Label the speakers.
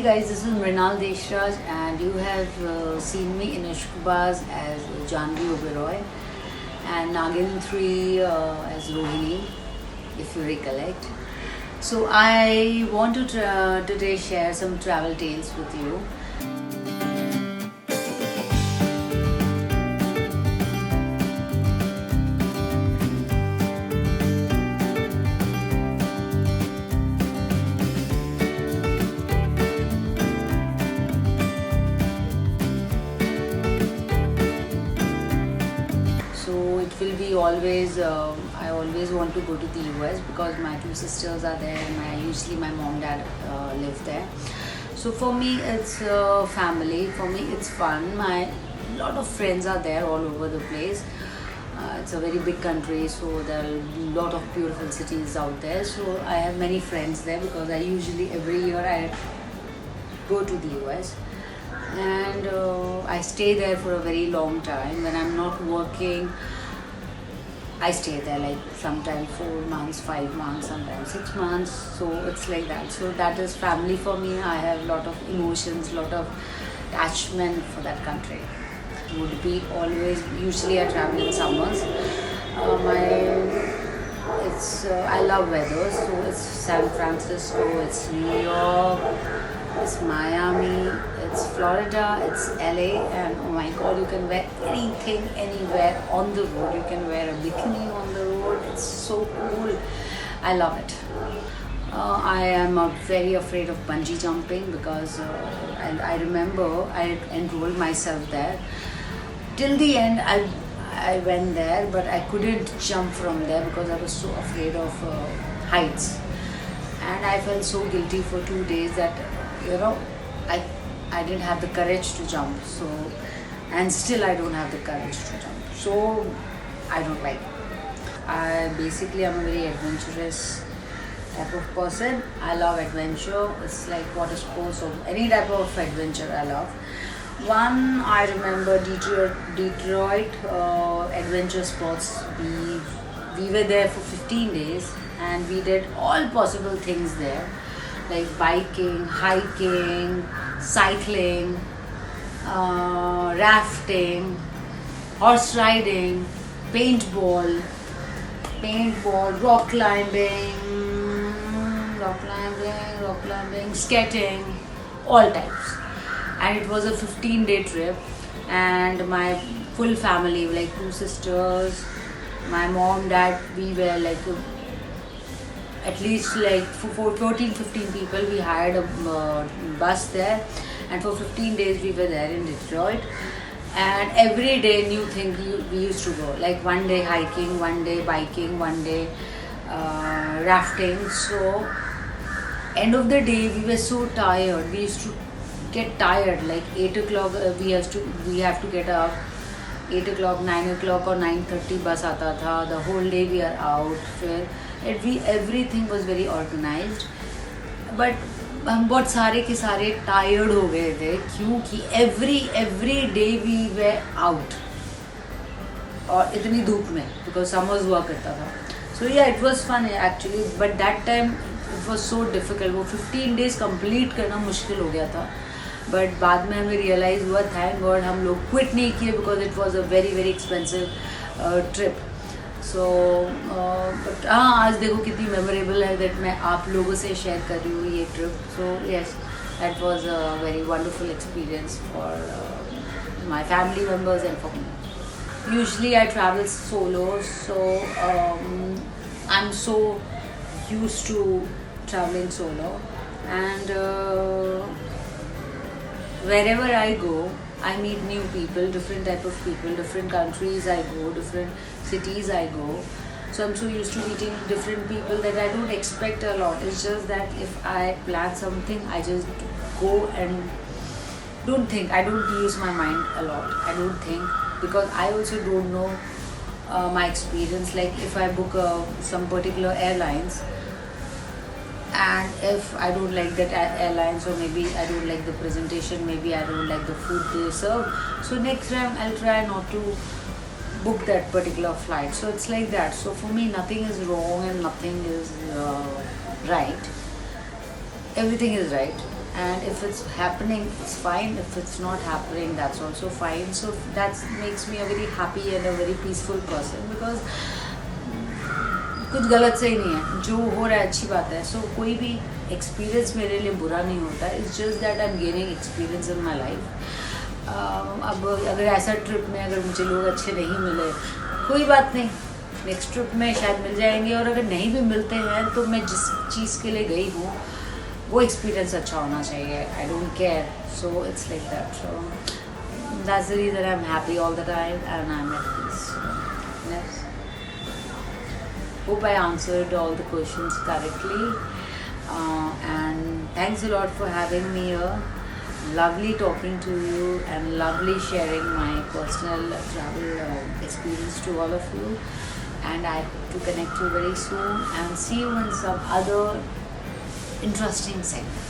Speaker 1: Hi guys, this is Mrinal Deshraj and you have seen me in Ishqbaz as Janvi Oberoi and Nagin 3 as Rohini, if you recollect. So I want to today share some travel tales with you. So it will be always, I always want to go to the US because my two sisters are there and usually my mom dad live there. So for me it's family, for me it's fun. My lot of friends are there all over the place. It's a very big country, so there are a lot of beautiful cities out there. So I have many friends there because I usually every year I go to the US and I stay there for a very long time. When I'm not working, I stay there like sometimes 4 months, 5 months, sometimes 6 months. So it's like that. So that is family for me. I have a lot of emotions, lot of attachment for that country. Would be always. Usually I travel in summers. I love weather. So it's San Francisco, it's New York, it's Miami, it's Florida, it's LA, and oh my god, you can wear anything anywhere on the road. You can wear a bikini on the road. It's so cool. I love it. I am very afraid of bungee jumping because I remember I enrolled myself there. Till the end, I went there, but I couldn't jump from there because I was so afraid of heights, and I felt so guilty for 2 days that I didn't have the courage to jump. So, and still I don't have the courage to jump. So I don't like it. I basically am a very adventurous type of person. I love adventure. It's like water sports or any type of adventure I love. One, I remember Detroit adventure sports. We were there for 15 days and we did all possible things there, like biking, hiking, cycling, rafting, horse riding, paintball, rock climbing, skating, all types. And it was a 15-day trip, and my full family, like 2 sisters, my mom, dad, we were like at least like for 14-15 people. We hired a bus there, and for 15 days we were there in Detroit. And every day new thing we used to go, like one day hiking, one day biking, one day rafting. So end of the day we were so tired. We used to get tired like 8 o'clock. We have to get up 8 o'clock, 9 o'clock or 9:30 bus aata tha. The whole day we are out. Everything was very organized, but हम बहुत सारे के सारे tired हो गए थे क्योंकि every day we were out और इतनी धूप में because summers हुआ करता था. So yeah, it was fun actually, but that time it was so difficult. वो 15 days complete करना मुश्किल हो गया था. बट बाद में हमें रियलाइज़ हुआ, थैंक गॉड हम लोग क्विट नहीं किए because it was a very very expensive trip. So but हाँ, आज देखो कितनी मेमोरेबल है दैट मैं आप लोगों से शेयर कर रही हूँ ये trip. So yes, that was a very wonderful experience for my family members and for me. Usually I travel solo, so I am so used to travelling solo, and wherever I go, I meet new people, different type of people, different countries I go, different cities I go. So I'm so used to meeting different people that I don't expect a lot. It's just that if I plan something, I just go and don't think. I don't use my mind a lot. I don't think because I also don't know my experience. Like if I book some particular airlines, and if I don't like that airlines, or maybe I don't like the presentation, maybe I don't like the food they serve, so next time I'll try not to book that particular flight. So it's like that. So for me nothing is wrong and nothing is right. Everything is right. and if it's happening, it's fine. If it's not happening, that's also fine. So that makes me a very happy and a very peaceful person, because कुछ गलत से ही नहीं है, जो हो रहा है अच्छी बात है. सो कोई भी एक्सपीरियंस मेरे लिए बुरा नहीं होता. It's just that I am gaining experience in my life. अब अगर ऐसा ट्रिप में अगर मुझे लोग अच्छे नहीं मिले, कोई बात नहीं, नेक्स्ट ट्रिप में शायद मिल जाएंगे. और अगर नहीं भी मिलते हैं तो मैं जिस चीज़ के लिए गई हूँ वो एक्सपीरियंस अच्छा होना चाहिए. I don't care. So it's like that. So that's the reason I am happy all the time and I am eight piece. Yes. Hope I answered all the questions correctly. And thanks a lot for having me here. Lovely talking to you and lovely sharing my personal travel experience to all of you. And I hope to connect you very soon and see you in some other interesting segment.